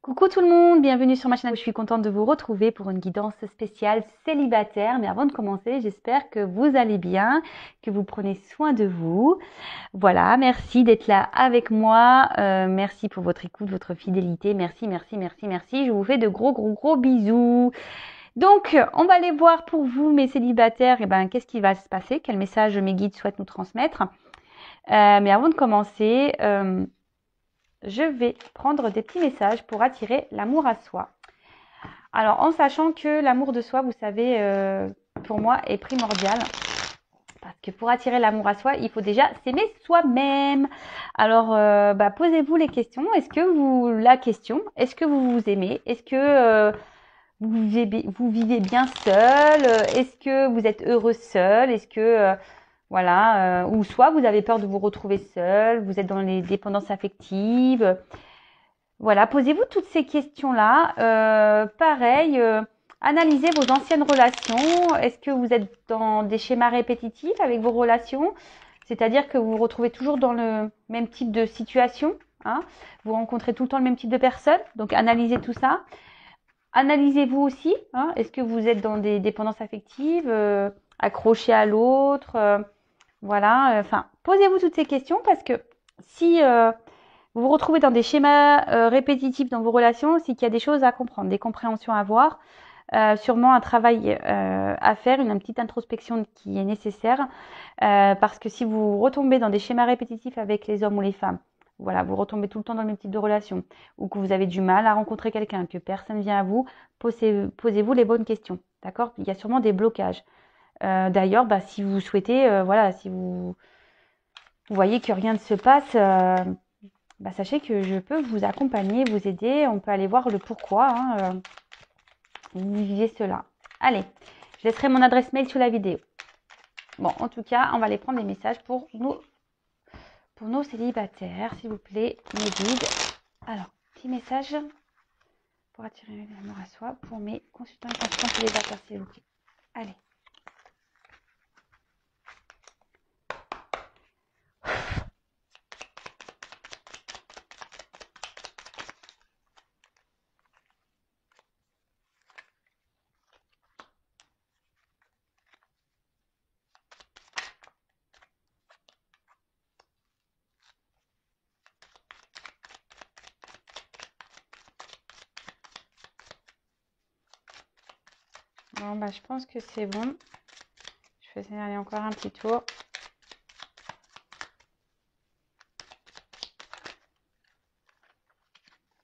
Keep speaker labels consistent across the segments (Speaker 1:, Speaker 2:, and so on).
Speaker 1: Coucou tout le monde, bienvenue sur ma chaîne. Je suis contente de vous retrouver pour une guidance spéciale célibataire. Mais avant de commencer, j'espère que vous allez bien, que vous prenez soin de vous. Voilà, merci d'être là avec moi. Merci pour votre écoute, votre fidélité. Merci, merci, merci, merci. Je vous fais de gros bisous. Donc, on va aller voir pour vous, mes célibataires, qu'est-ce qui va se passer, quel message mes guides souhaitent nous transmettre. Mais avant de commencer, je vais prendre des petits messages pour attirer l'amour à soi. Alors, en sachant que l'amour de soi, vous savez, pour moi, est primordial. Parce que pour attirer l'amour à soi, il faut déjà s'aimer soi-même. Alors, posez-vous les questions. Est-ce que vous vous aimez? Est-ce que vous vivez bien seul? Est-ce que vous êtes heureux seul? Est-ce que, ou soit vous avez peur de vous retrouver seul, vous êtes dans les dépendances affectives. Voilà, posez-vous toutes ces questions-là. Pareil, analysez vos anciennes relations. Est-ce que vous êtes dans des schémas répétitifs avec vos relations? C'est-à-dire que vous vous retrouvez toujours dans le même type de situation, hein? Vous rencontrez tout le temps le même type de personnes. Donc, analysez tout ça. Analysez-vous aussi, hein? Est-ce que vous êtes dans des dépendances affectives, accrochés à l'autre, posez-vous toutes ces questions parce que si vous vous retrouvez dans des schémas répétitifs dans vos relations, c'est qu'il y a des choses à comprendre, des compréhensions à avoir, sûrement un travail à faire, une petite introspection qui est nécessaire, parce que si vous retombez dans des schémas répétitifs avec les hommes ou les femmes, voilà, vous retombez tout le temps dans le même type de relation, ou que vous avez du mal à rencontrer quelqu'un, que personne vient à vous, posez-vous les bonnes questions, d'accord? Il y a sûrement des blocages. D'ailleurs, si vous souhaitez, si vous voyez que rien ne se passe, sachez que je peux vous accompagner, vous aider. On peut aller voir le pourquoi vous vivez cela. Allez, je laisserai mon adresse mail sous la vidéo. Bon, en tout cas, on va aller prendre des messages pour nos célibataires, s'il vous plaît, mes guides. Alors, petit message pour attirer l'amour à soi pour mes consultants et consultantes célibataires, s'il vous plaît. Allez. Bon, je pense que c'est bon. Je vais aller encore un petit tour.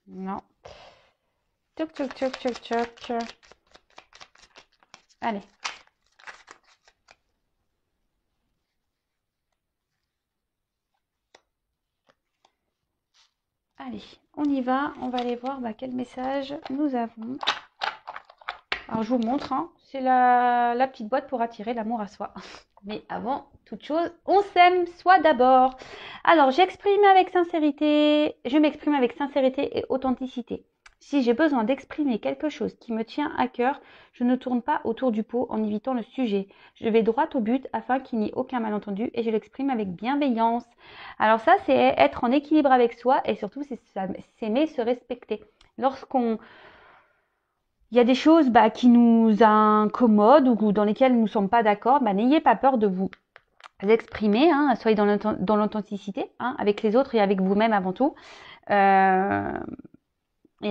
Speaker 1: Non. Toc, toc, toc, toc, toc. Allez. Allez, on y va. On va aller voir quel message nous avons. Alors, je vous montre. Hein, c'est la petite boîte pour attirer l'amour à soi. Mais avant toute chose, on s'aime soi d'abord. Alors, je m'exprime avec sincérité et authenticité. Si j'ai besoin d'exprimer quelque chose qui me tient à cœur, je ne tourne pas autour du pot en évitant le sujet. Je vais droit au but afin qu'il n'y ait aucun malentendu et je l'exprime avec bienveillance. Alors ça, c'est être en équilibre avec soi et surtout, c'est s'aimer, se respecter. Il y a des choses qui nous incommodent ou dans lesquelles nous ne sommes pas d'accord, n'ayez pas peur de vous exprimer, hein, soyez dans l'authenticité, hein, avec les autres et avec vous-même avant tout. Et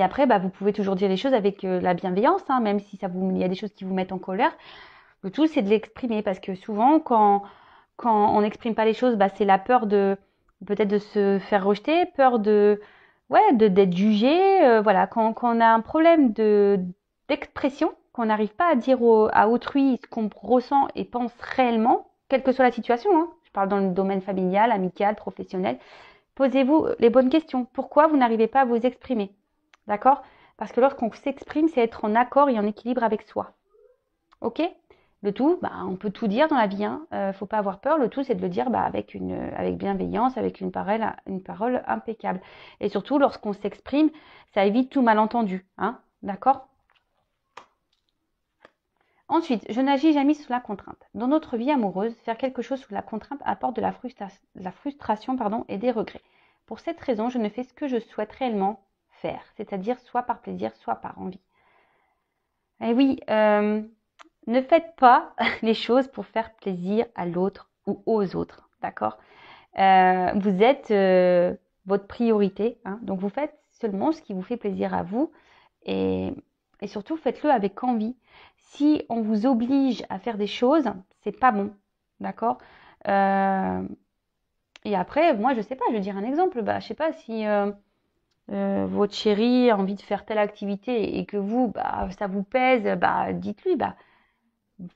Speaker 1: après, vous pouvez toujours dire les choses avec la bienveillance, hein, même si il y a des choses qui vous mettent en colère. Le tout, c'est de l'exprimer parce que souvent, quand on n'exprime pas les choses, c'est la peur peut-être de se faire rejeter, peur d'être jugé. Quand on a un problème d'expression, qu'on n'arrive pas à dire à autrui ce qu'on ressent et pense réellement, quelle que soit la situation, hein, je parle dans le domaine familial, amical, professionnel, posez-vous les bonnes questions. Pourquoi vous n'arrivez pas à vous exprimer? D'accord? Parce que lorsqu'on s'exprime, c'est être en accord et en équilibre avec soi. Ok? Le tout, on peut tout dire dans la vie, hein. Faut pas avoir peur. Le tout, c'est de le dire avec bienveillance, avec une parole impeccable. Et surtout, lorsqu'on s'exprime, ça évite tout malentendu, hein. D'accord? Ensuite, je n'agis jamais sous la contrainte. Dans notre vie amoureuse, faire quelque chose sous la contrainte apporte de la frustration et des regrets. Pour cette raison, je ne fais ce que je souhaite réellement faire, c'est-à-dire soit par plaisir, soit par envie. Et oui, ne faites pas les choses pour faire plaisir à l'autre ou aux autres, d'accord? Vous êtes votre priorité, hein, donc vous faites seulement ce qui vous fait plaisir à vous et surtout faites-le avec envie. Si on vous oblige à faire des choses, c'est pas bon, d'accord? Et après, moi, je sais pas, je vais dire un exemple. Bah, je sais pas si votre chéri a envie de faire telle activité et que vous, bah, ça vous pèse, bah, dites-lui, bah,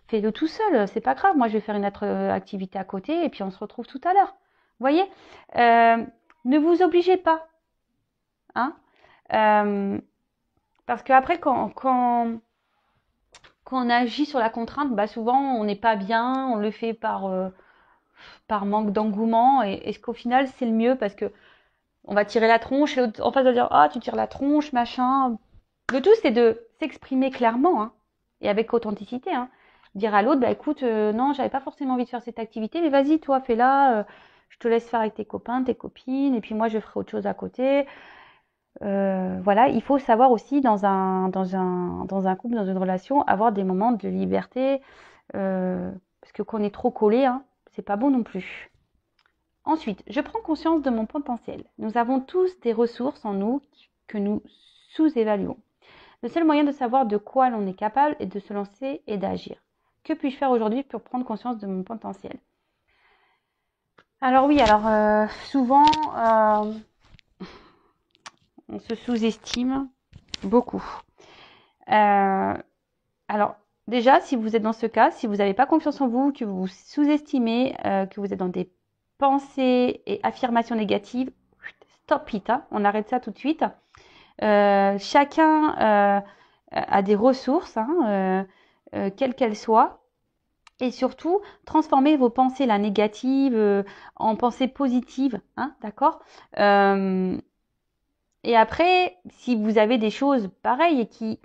Speaker 1: fais-le tout seul, c'est pas grave. Moi, je vais faire une autre activité à côté et puis on se retrouve tout à l'heure. Vous voyez, ne vous obligez pas, hein, parce qu'après, quand on agit sur la contrainte, bah, souvent, on n'est pas bien, on le fait par manque d'engouement et est-ce qu'au final, c'est le mieux parce que on va tirer la tronche et l'autre en face va dire ah tu tires la tronche machin. Le tout c'est de s'exprimer clairement hein, et avec authenticité. Hein. Dire à l'autre bah écoute non j'avais pas forcément envie de faire cette activité mais vas-y toi fais-la. Je te laisse faire avec tes copains, tes copines et puis moi je ferai autre chose à côté. Voilà, il faut savoir aussi dans un couple, dans une relation, avoir des moments de liberté parce que quand on est trop collé, hein, c'est pas bon non plus. Ensuite, je prends conscience de mon potentiel. Nous avons tous des ressources en nous que nous sous-évaluons. Le seul moyen de savoir de quoi l'on est capable est de se lancer et d'agir. Que puis-je faire aujourd'hui pour prendre conscience de mon potentiel? Alors oui, souvent, on se sous-estime beaucoup. Alors déjà, si vous êtes dans ce cas, si vous n'avez pas confiance en vous, que vous vous sous-estimez, que vous êtes dans des pensées et affirmations négatives, stop it, hein, on arrête ça tout de suite. Chacun a des ressources, hein, quelles qu'elles soient. Et surtout, transformez vos pensées là, négatives en pensées positives, hein, d'accord Et après, si vous avez des choses pareilles et qui,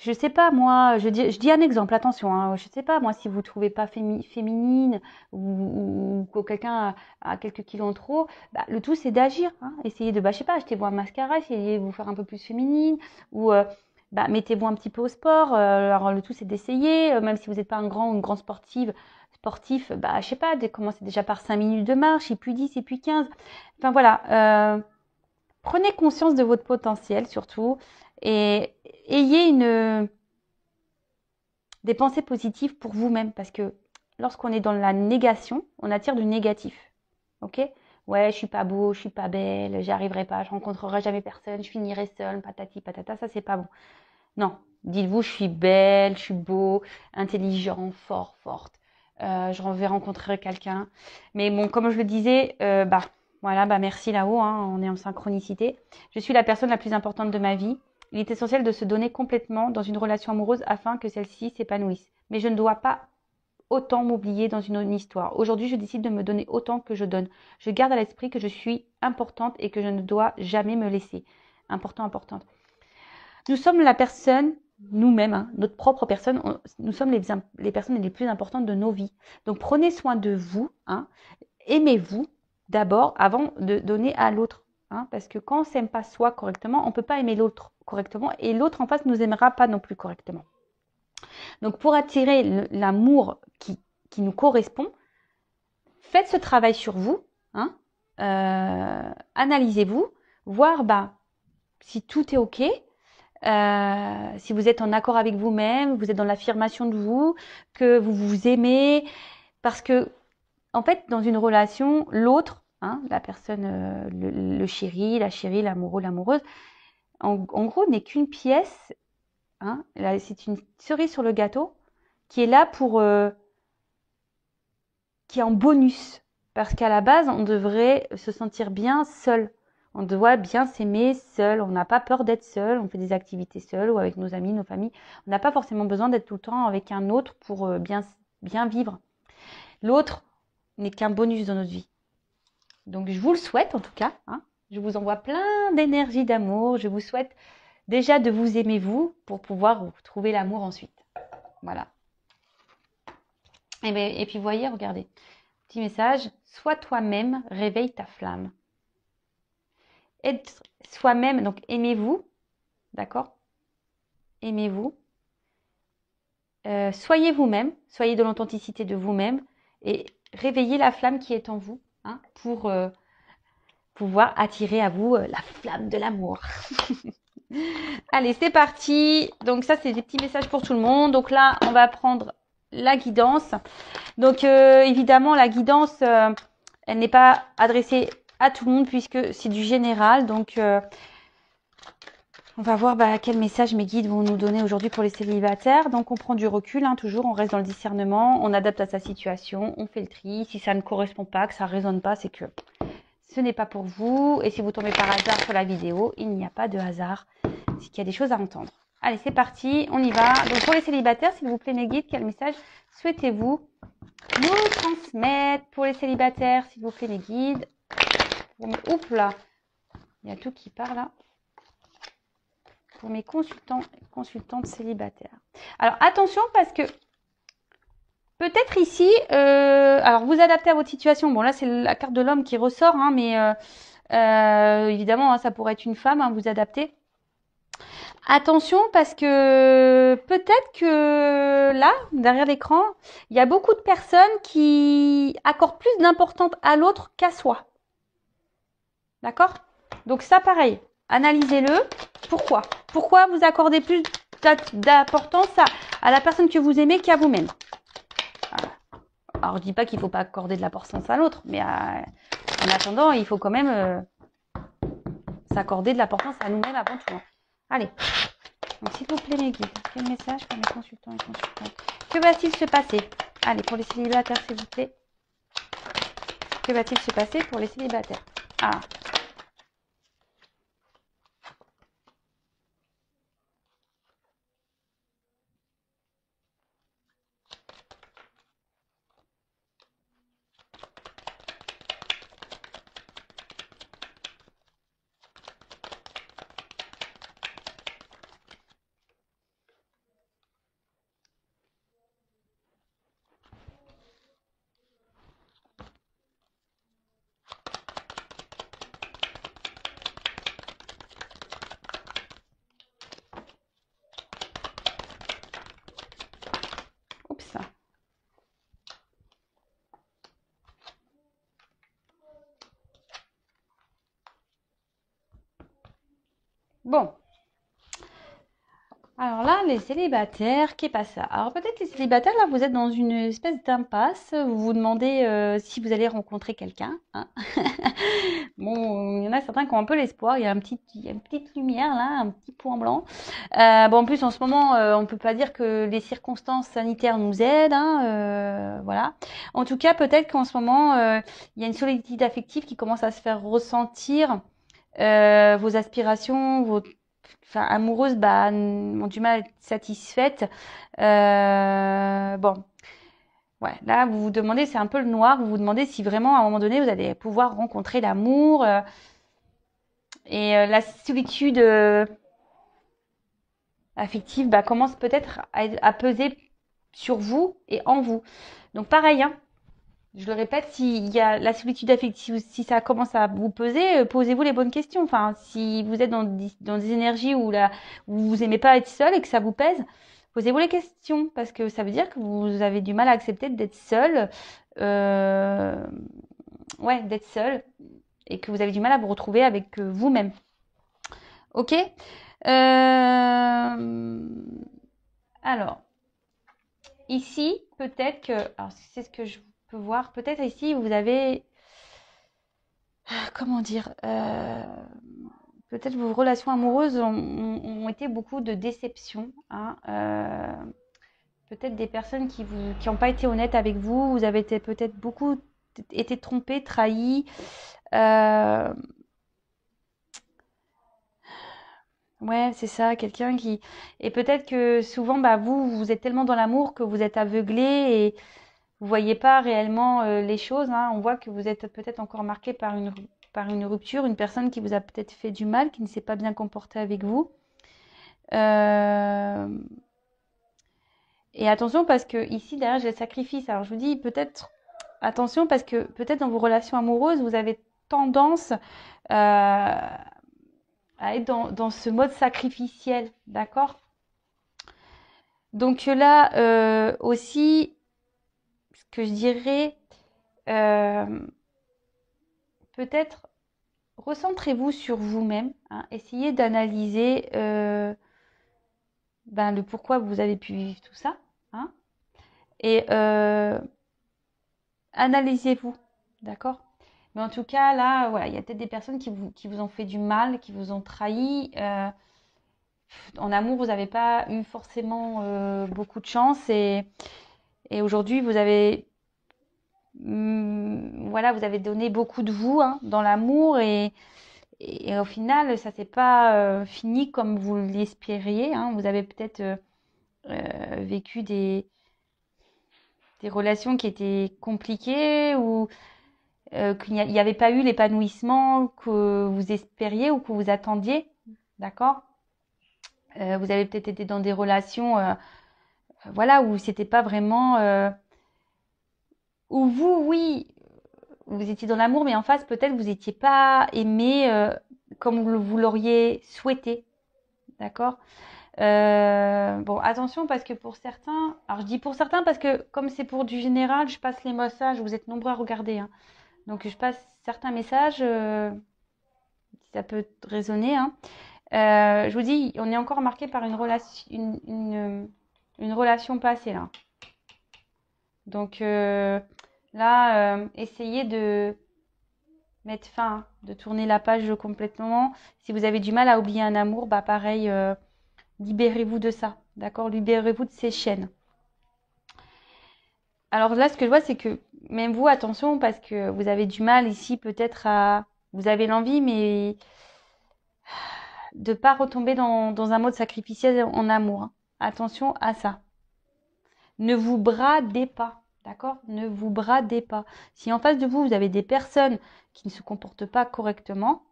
Speaker 1: je sais pas moi, je dis un exemple, attention, hein, je sais pas moi si vous trouvez pas féminine ou que quelqu'un a quelques kilos en trop, bah, le tout c'est d'agir, hein, essayez de, bah, je sais pas, achetez-vous un mascara, essayez de vous faire un peu plus féminine ou bah, mettez-vous un petit peu au sport. Alors le tout c'est d'essayer, même si vous n'êtes pas un grand ou une grande sportif, bah je sais pas, commencez déjà par 5 minutes de marche, et puis 10, et puis 15. Enfin voilà, prenez conscience de votre potentiel surtout et ayez des pensées positives pour vous-même parce que lorsqu'on est dans la négation, on attire du négatif. Ok? Ouais, je suis pas beau, je suis pas belle, j'y arriverai pas, je rencontrerai jamais personne, je finirai seule, patati patata, ça c'est pas bon. Non, dites-vous, je suis belle, je suis beau, intelligent, forte. Je vais rencontrer quelqu'un. Mais bon, comme je le disais, bah voilà, bah merci là-haut, hein, on est en synchronicité. Je suis la personne la plus importante de ma vie. Il est essentiel de se donner complètement dans une relation amoureuse afin que celle-ci s'épanouisse. Mais je ne dois pas autant m'oublier dans une histoire. Aujourd'hui, je décide de me donner autant que je donne. Je garde à l'esprit que je suis importante et que je ne dois jamais me laisser. Importante. Nous sommes la personne, nous-mêmes, hein, notre propre personne, nous sommes les personnes les plus importantes de nos vies. Donc prenez soin de vous, hein, aimez-vous d'abord avant de donner à l'autre. Hein, parce que quand on ne s'aime pas soi correctement, on ne peut pas aimer l'autre correctement et l'autre en face ne nous aimera pas non plus correctement. Donc pour attirer l'amour qui nous correspond, faites ce travail sur vous, hein, analysez-vous, voir bah, si tout est OK, si vous êtes en accord avec vous-même, vous êtes dans l'affirmation de vous, que vous vous aimez, parce que en fait, dans une relation, l'autre, hein, la personne, le chéri, la chérie, l'amoureux, l'amoureuse, en gros, n'est qu'une pièce, hein, c'est une cerise sur le gâteau qui est là qui est en bonus, parce qu'à la base, on devrait se sentir bien seul. On doit bien s'aimer seul. On n'a pas peur d'être seul. On fait des activités seuls ou avec nos amis, nos familles. On n'a pas forcément besoin d'être tout le temps avec un autre pour bien vivre. L'autre n'est qu'un bonus dans notre vie. Donc, je vous le souhaite en tout cas. Hein. Je vous envoie plein d'énergie, d'amour. Je vous souhaite déjà de vous aimer vous pour pouvoir trouver l'amour ensuite. Voilà. Et puis, voyez, regardez. Petit message. Sois toi-même, réveille ta flamme. être soi-même, donc aimez-vous, d'accord? Aimez-vous. Soyez vous-même, soyez de l'authenticité de vous-même et réveillez la flamme qui est en vous hein, pour pouvoir attirer à vous la flamme de l'amour. Allez, c'est parti. Donc ça, c'est des petits messages pour tout le monde. Donc là, on va prendre la guidance. Donc évidemment, la guidance, elle n'est pas adressée à tout le monde puisque c'est du général. Donc on va voir quel message mes guides vont nous donner aujourd'hui pour les célibataires. Donc on prend du recul, hein, toujours, on reste dans le discernement, on adapte à sa situation, on fait le tri. Si ça ne correspond pas, que ça ne résonne pas, c'est que ce n'est pas pour vous. Et si vous tombez par hasard sur la vidéo, il n'y a pas de hasard. C'est qu'il y a des choses à entendre. Allez, c'est parti, on y va. Donc pour les célibataires, s'il vous plaît mes guides, quel message souhaitez-vous nous transmettre pour les célibataires, s'il vous plaît mes guides? Oups là, il y a tout qui part là. Pour mes consultantes célibataires. Alors attention parce que peut-être ici, alors vous adaptez à votre situation. Bon là c'est la carte de l'homme qui ressort, hein, mais évidemment hein, ça pourrait être une femme, hein, vous adaptez. Attention parce que peut-être que là, derrière l'écran, il y a beaucoup de personnes qui accordent plus d'importance à l'autre qu'à soi. D'accord? Donc ça pareil, analysez-le. Pourquoi? Pourquoi vous accordez plus d'importance à la personne que vous aimez qu'à vous-même? Alors je dis pas qu'il ne faut pas accorder de l'importance à l'autre, mais en attendant, il faut quand même s'accorder de l'importance à nous-mêmes avant tout. Allez, donc s'il vous plaît mes guides, quel message pour mes consultants et consultantes? Que va-t-il se passer? Allez, pour les célibataires s'il vous plaît. Que va-t-il se passer pour les célibataires? Ah. Oups. Bon. Alors là, les célibataires, qu'est pas ça? Alors peut-être les célibataires, là, vous êtes dans une espèce d'impasse. Vous vous demandez si vous allez rencontrer quelqu'un. Hein. Bon, il y en a certains qui ont un peu l'espoir. Il y a une petite lumière là, un petit point blanc. Bon, en plus, en ce moment, on peut pas dire que les circonstances sanitaires nous aident. Hein, voilà. En tout cas, peut-être qu'en ce moment, il y a une solitude affective qui commence à se faire ressentir. Vos aspirations, amoureuses ont du mal à être satisfaites. Bon, ouais, là vous vous demandez, c'est un peu le noir, vous vous demandez si vraiment à un moment donné vous allez pouvoir rencontrer l'amour et la solitude affective commence peut-être à peser sur vous et en vous. Donc pareil, hein, je le répète, s'il y a la solitude affective, si ça commence à vous peser, posez-vous les bonnes questions. Enfin, si vous êtes dans des énergies où vous aimez pas être seul et que ça vous pèse, posez-vous les questions parce que ça veut dire que vous avez du mal à accepter d'être seul, d'être seul et que vous avez du mal à vous retrouver avec vous-même. Ok. Alors, ici, peut-être que, alors c'est ce que je peux voir, peut-être ici vous avez, comment dire, peut-être vos relations amoureuses ont été beaucoup de déceptions. Hein, peut-être des personnes qui n'ont pas été honnêtes avec vous. Vous avez peut-être beaucoup été trompés, trahis. Ouais, c'est ça, quelqu'un qui... Et peut-être que souvent, vous êtes tellement dans l'amour que vous êtes aveuglé et vous voyez pas réellement les choses. Hein. On voit que vous êtes peut-être encore marqué par une rupture, une personne qui vous a peut-être fait du mal, qui ne s'est pas bien comportée avec vous. Et attention parce que ici, derrière, j'ai le sacrifice. Alors je vous dis peut-être, attention parce que peut-être dans vos relations amoureuses, vous avez tendance à être dans ce mode sacrificiel, d'accord? Donc là aussi, ce que je dirais, peut-être recentrez-vous sur vous-même, hein, essayez d'analyser le pourquoi vous avez pu vivre tout ça, hein, et analysez-vous, d'accord? Mais en tout cas, là, voilà, il y a peut-être des personnes qui vous ont fait du mal, qui vous ont trahi. En amour, vous n'avez pas eu forcément beaucoup de chance et aujourd'hui, vous avez voilà, vous avez donné beaucoup de vous, hein, dans l'amour et au final, ça s'est pas fini comme vous l'espériez, hein. Vous avez peut-être vécu des relations qui étaient compliquées ou qu'il n'y avait pas eu l'épanouissement que vous espériez ou que vous attendiez, d'accord? Vous avez peut-être été dans des relations, voilà, où c'était pas vraiment, où vous, oui, vous étiez dans l'amour, mais en face, peut-être vous n'étiez pas aimé comme vous l'auriez souhaité, d'accord? Bon, attention parce que pour certains, alors je dis pour certains parce que comme c'est pour du général, je passe les messages, vous êtes nombreux à regarder, hein. Donc je passe certains messages, si ça peut résonner, hein. Je vous dis, on est encore marqué par une relation, une relation passée là. Donc là, essayez de mettre fin, de tourner la page complètement. Si vous avez du mal à oublier un amour, bah pareil, libérez-vous de ça, d'accord? Libérez-vous de ces chaînes. Alors là, ce que je vois, c'est que même vous, attention, parce que vous avez du mal ici peut-être à... Vous avez l'envie, mais de pas retomber dans un mode sacrificiel en amour, hein. Attention à ça. Ne vous bradez pas, d'accord? Ne vous bradez pas. Si en face de vous, vous avez des personnes qui ne se comportent pas correctement,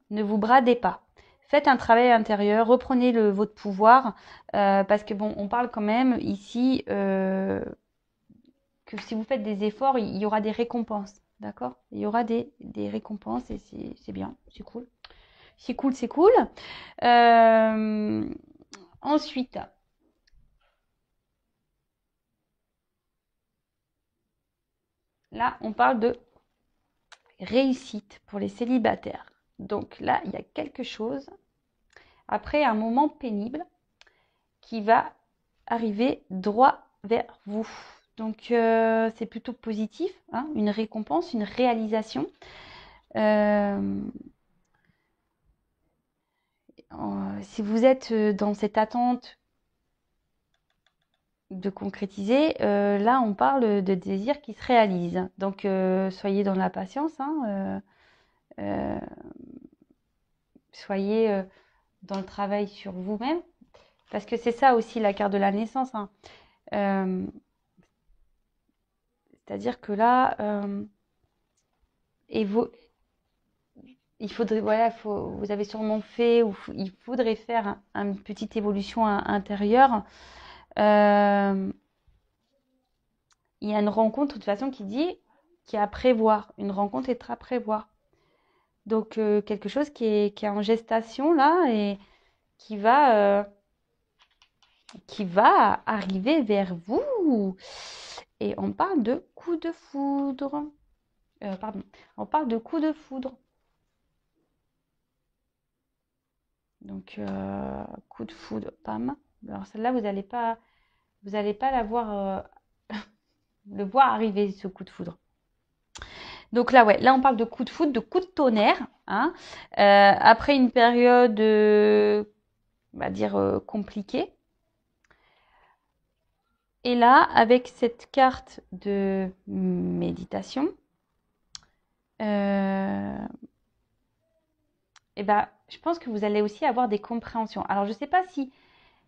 Speaker 1: ne vous bradez pas. Faites un travail intérieur, reprenez votre pouvoir, parce que bon, on parle quand même ici que si vous faites des efforts, il y aura des récompenses, d'accord? Il y aura des récompenses et c'est bien, c'est cool. C'est cool, c'est cool. Ensuite, là, on parle de réussite pour les célibataires. Donc là, il y a quelque chose, après un moment pénible, qui va arriver droit vers vous. Donc c'est plutôt positif, hein, une récompense, une réalisation. Si vous êtes dans cette attente de concrétiser, là on parle de désir qui se réalise. Donc soyez dans la patience, hein, soyez dans le travail sur vous-même, parce que c'est ça aussi la carte de la naissance, hein. C'est-à-dire que là, il faudrait, voilà, vous avez sûrement fait, ou il faudrait faire une petite évolution intérieure. Il y a une rencontre de toute façon qui est à prévoir. Une rencontre est à prévoir. Donc quelque chose qui est en gestation là et qui va arriver vers vous. Et on parle de coup de foudre. Pardon, on parle de coup de foudre. Donc coup de foudre, pam. Alors celle-là, vous allez pas la voir, le voir arriver ce coup de foudre. Donc là, ouais, là on parle de coup de foudre, de coup de tonnerre, hein. Après une période, on va dire compliquée. Et là, avec cette carte de méditation, et ben, je pense que vous allez aussi avoir des compréhensions. Alors, je ne sais pas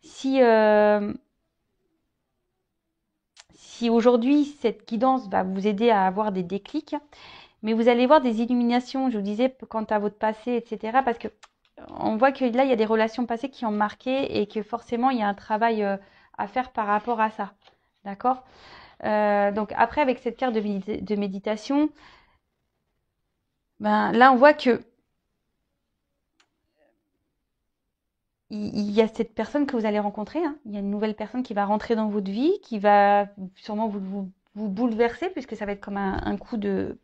Speaker 1: si aujourd'hui cette guidance va vous aider à avoir des déclics, mais vous allez voir des illuminations, je vous disais, quant à votre passé, etc. Parce que on voit que là, il y a des relations passées qui ont marqué et que forcément, il y a un travail à faire par rapport à ça. D'accord? Donc après, avec cette carte de méditation, Ben, là, on voit que il y a cette personne que vous allez rencontrer, hein. Il y a une nouvelle personne qui va rentrer dans votre vie, qui va sûrement vous bouleverser, puisque ça va être comme un coup de...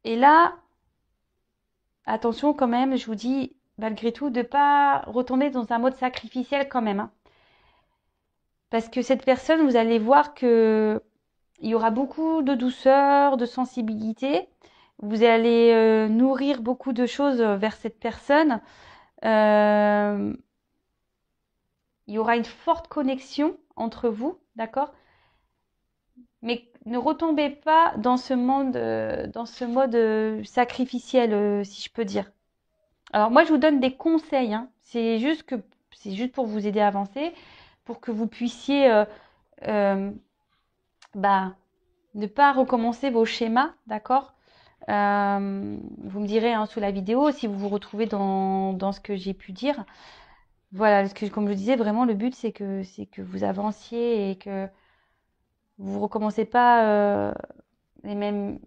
Speaker 1: et là, attention quand même, je vous dis, malgré tout, de ne pas retomber dans un mode sacrificiel quand même, hein. Parce que cette personne, vous allez voir que il y aura beaucoup de douceur, de sensibilité. Vous allez nourrir beaucoup de choses vers cette personne. Euh, il y aura une forte connexion entre vous, d'accord? Mais ne retombez pas dans ce mode sacrificiel, si je peux dire. Alors moi, je vous donne des conseils, hein. C'est juste pour vous aider à avancer, pour que vous puissiez euh, bah, ne pas recommencer vos schémas, d'accord? Vous me direz hein, sous la vidéo si vous vous retrouvez dans ce que j'ai pu dire. Voilà, parce que comme je disais, vraiment le but c'est que vous avanciez et que vous recommencez pas les mêmes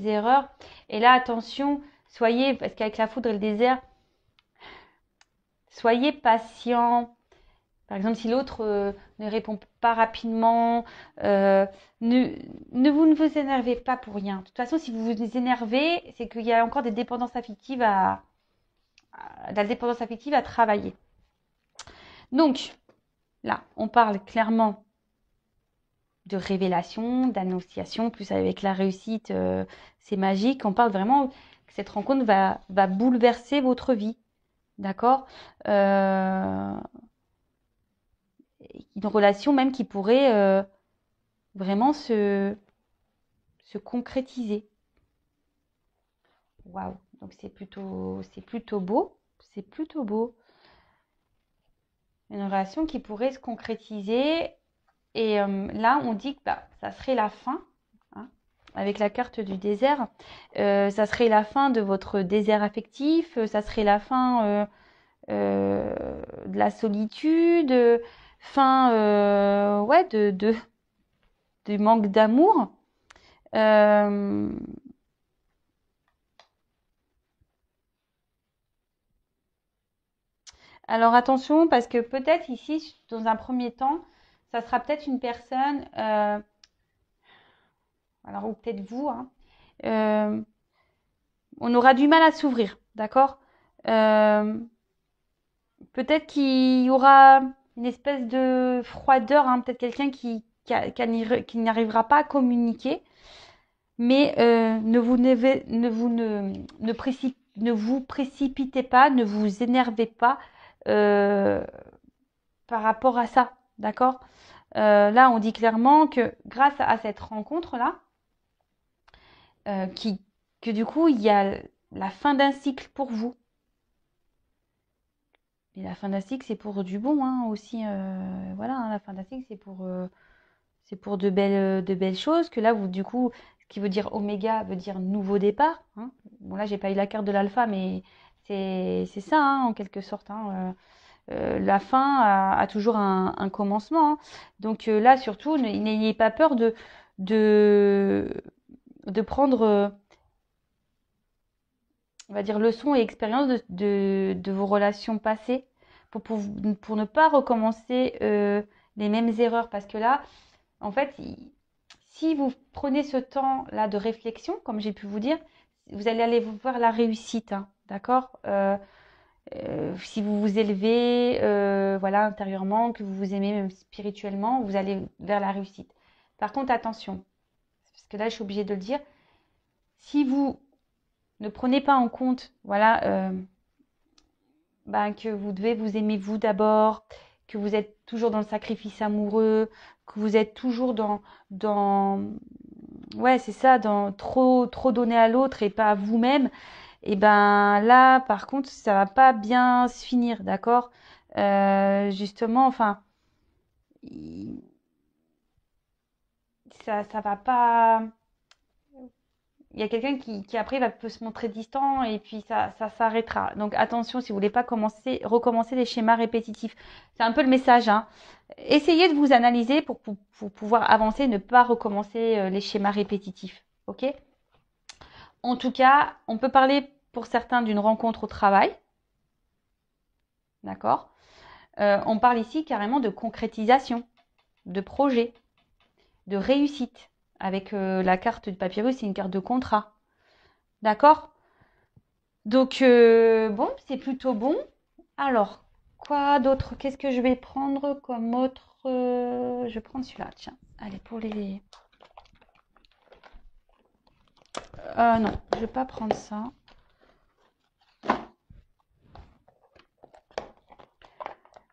Speaker 1: erreurs. Et là, attention, soyez, parce qu'avec la foudre et le désert, soyez patient. Par exemple, si l'autre ne répond pas rapidement, euh, ne, ne vous énervez pas pour rien. De toute façon, si vous vous énervez, c'est qu'il y a encore des dépendances affectives de la dépendance affective à travailler. Donc, là, on parle clairement de révélation, d'annonciation, plus avec la réussite, c'est magique. On parle vraiment que cette rencontre va bouleverser votre vie, d'accord? Une relation même qui pourrait vraiment se concrétiser. Waouh! Donc c'est plutôt beau, c'est plutôt beau. Une relation qui pourrait se concrétiser. Et là, on dit que bah, ça serait la fin, hein, avec la carte du désert. Ça serait la fin de votre désert affectif, ça serait la fin de la solitude, fin ouais, du manque d'amour. Euh, alors attention, parce que peut-être ici, dans un premier temps, ça sera peut-être une personne, alors ou peut-être vous, hein, euh, on aura du mal à s'ouvrir, d'accord? Euh, Peut-être qu'il y aura une espèce de froideur, hein, peut-être quelqu'un qui n'arrivera pas à communiquer, mais ne vous précipitez pas, ne vous énervez pas euh, par rapport à ça, d'accord? Là, on dit clairement que grâce à cette rencontre-là, euh, qui, que du coup, il y a la fin d'un cycle pour vous. Et la fin d'un cycle, c'est pour du bon hein, aussi. Voilà, hein, la fin d'un cycle, c'est pour de belles choses. Que là, vous, du coup, ce qui veut dire oméga veut dire nouveau départ. Hein. Bon, là, j'ai pas eu la carte de l'alpha, mais c'est ça, hein, en quelque sorte. Hein. La fin a toujours un commencement. Hein. Donc là, surtout, n'ayez pas peur de, de prendre, on va dire, leçons et expériences de vos relations passées pour ne pas recommencer les mêmes erreurs. Parce que là, en fait, si vous prenez ce temps-là de réflexion, comme j'ai pu vous dire, vous allez aller voir la réussite, hein, d'accord si vous vous élevez voilà, intérieurement, que vous vous aimez même spirituellement, vous allez vers la réussite. Par contre, attention, parce que là, je suis obligée de le dire, si vous ne prenez pas en compte, voilà, ben, que vous devez vous aimer vous d'abord, que vous êtes toujours dans le sacrifice amoureux, que vous êtes toujours dans, ouais, c'est ça, dans trop donner à l'autre et pas à vous-même, et ben là, par contre, ça va pas bien se finir, d'accord? Justement, enfin, ça va pas, il y a quelqu'un qui après peut se montrer distant et puis ça s'arrêtera. Donc attention si vous voulez pas recommencer les schémas répétitifs. C'est un peu le message, hein. Essayez de vous analyser pour pouvoir avancer, ne pas recommencer les schémas répétitifs. Ok? En tout cas, on peut parler pour certains d'une rencontre au travail. D'accord? On parle ici carrément de concrétisation, de projet, de réussite. Avec la carte du papyrus, c'est une carte de contrat. D'accord? Donc, bon, c'est plutôt bon. Alors, quoi d'autre? Qu'est-ce que je vais prendre comme autre? Je vais prendre celui-là, tiens. Allez, pour les... non, je vais pas prendre ça.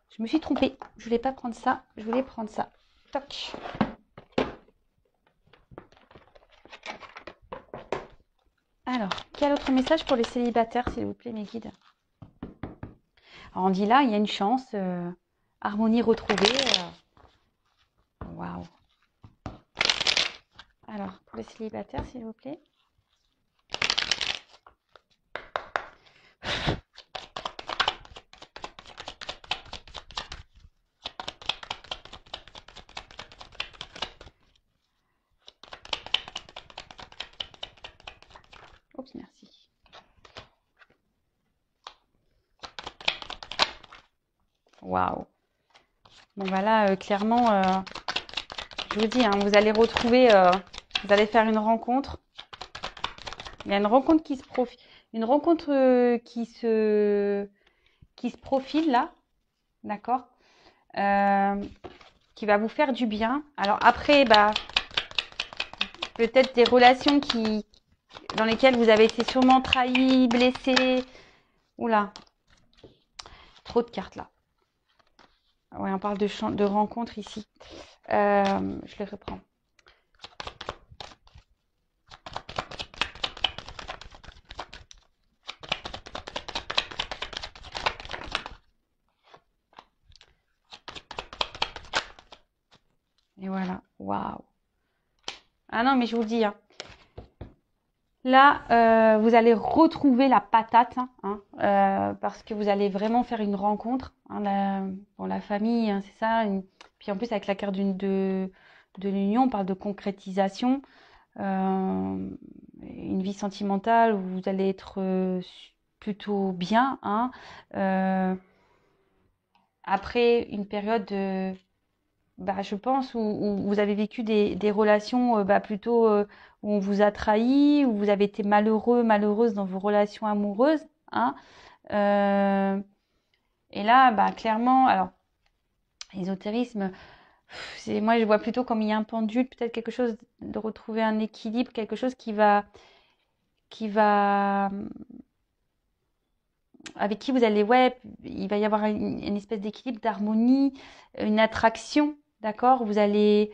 Speaker 1: Je me suis trompée. Je voulais pas prendre ça. Je voulais prendre ça. Toc. Alors, quel autre message pour les célibataires, s'il vous plaît, mes guides? Alors, on dit là, il y a une chance. Harmonie retrouvée. Waouh. Alors, pour les célibataires, s'il vous plaît. Oups, merci. Waouh. Bon, voilà, clairement, je vous dis, hein, vous allez retrouver, vous allez faire une rencontre. Il y a une rencontre qui se profile, une rencontre qui se profile là, d'accord, qui va vous faire du bien. Alors après, bah, peut-être des relations dans lesquelles vous avez été sûrement trahi, blessé. Oula, trop de cartes là. Ouais, on parle de rencontre ici. Je les reprends. Et voilà, waouh. Ah non, mais je vous le dis, hein. Là, vous allez retrouver la patate, hein, parce que vous allez vraiment faire une rencontre. Hein, la famille, hein, c'est ça. Puis en plus, avec la carte de l'union, on parle de concrétisation. Une vie sentimentale où vous allez être plutôt bien. Hein, après une période de... Bah, je pense, où vous avez vécu des relations plutôt où on vous a trahi, où vous avez été malheureux, malheureuse dans vos relations amoureuses. Hein. Et là, bah, clairement, alors, l'ésotérisme, moi je vois plutôt comme il y a un pendule, peut-être quelque chose de retrouver un équilibre, quelque chose qui va avec qui vous allez, ouais, il va y avoir une espèce d'équilibre, d'harmonie, une attraction, d'accord? Vous allez...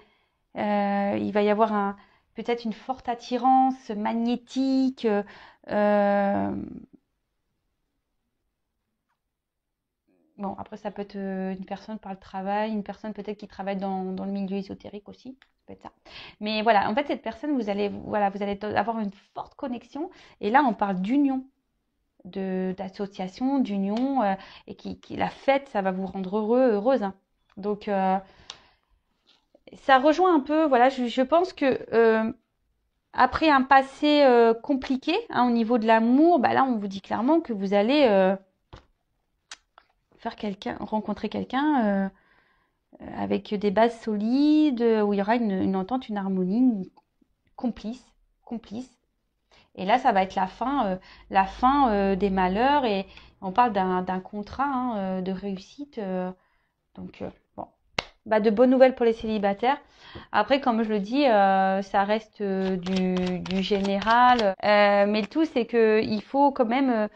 Speaker 1: il va y avoir peut-être une forte attirance magnétique. Bon, après, ça peut être une personne par le travail, une personne peut-être qui travaille dans le milieu ésotérique aussi. Ça peut être ça. Mais voilà, en fait, cette personne, vous allez avoir une forte connexion. Et là, on parle d'union, d'association, d'union, et la fête, ça va vous rendre heureuse. Hein. Donc, ça rejoint un peu, voilà, je pense que après un passé compliqué hein, au niveau de l'amour, bah là on vous dit clairement que vous allez rencontrer quelqu'un avec des bases solides, où il y aura une entente, une harmonie, complice. Et là, ça va être la fin des malheurs et on parle d'un contrat hein, de réussite. Donc bon, bah, de bonnes nouvelles pour les célibataires. Après, comme je le dis, ça reste du général. Mais le tout, c'est que il faut quand même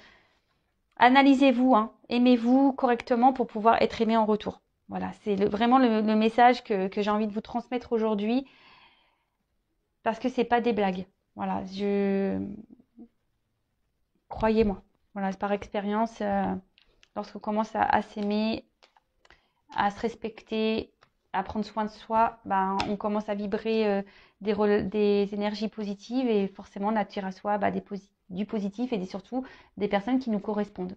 Speaker 1: analysez-vous, hein, aimez-vous correctement pour pouvoir être aimé en retour. Voilà, c'est vraiment le message que j'ai envie de vous transmettre aujourd'hui, parce que c'est pas des blagues. Voilà, croyez-moi. Voilà, c'est par expérience, lorsqu'on commence à s'aimer, à se respecter, à prendre soin de soi, ben, on commence à vibrer des énergies positives et forcément on attire à soi du positif et surtout des personnes qui nous correspondent.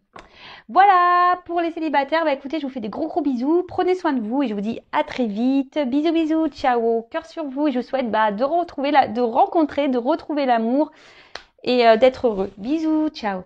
Speaker 1: Voilà pour les célibataires. Bah écoutez, je vous fais des gros bisous. Prenez soin de vous et je vous dis à très vite. Bisous bisous, ciao, cœur sur vous et je vous souhaite de retrouver de retrouver l'amour et d'être heureux. Bisous, ciao.